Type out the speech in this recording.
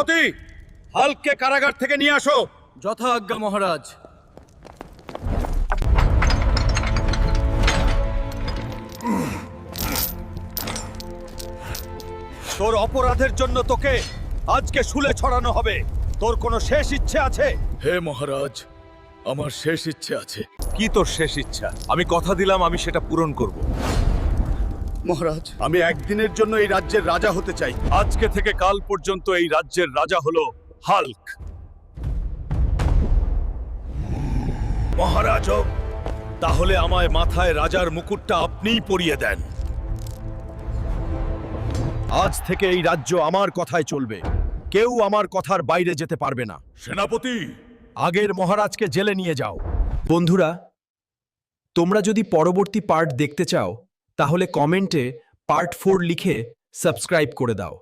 সেনাপতি, হাল্ককে কারাগার থেকে নিয়ে আসো। যথা আজ্ঞা মহারাজ। তোর অপরাধের জন্য তোকে আজকে শুলে ছড়ানো হবে। তোর কোনো শেষ ইচ্ছে আছে? হে মহারাজ, আমার শেষ ইচ্ছে আছে। কি তোর শেষ ইচ্ছা? আমি কথা দিলাম আমি সেটা পূরণ করব। মহারাজ, আমি একদিনের জন্য এই রাজ্যের রাজা হতে চাই। আজকে থেকে কাল পর্যন্ত এই রাজ্যের রাজা হলো হাল্ক। মহারাজ, তাহলে আমায় মাথায় রাজার মুকুটটা আপনিই পরিয়ে দেন। আজ থেকে এই রাজ্য আমার কথায় চলবে। কেউ আমার কথার বাইরে যেতে পারবে না। সেনাপতি, আগের মহারাজকে জেলে নিয়ে যাও। বন্ধুরা, তোমরা যদি পরবর্তী পার্ট দেখতে চাও তাহলে কমেন্টে পার্ট 4 লিখে সাবস্ক্রাইব করে দাও।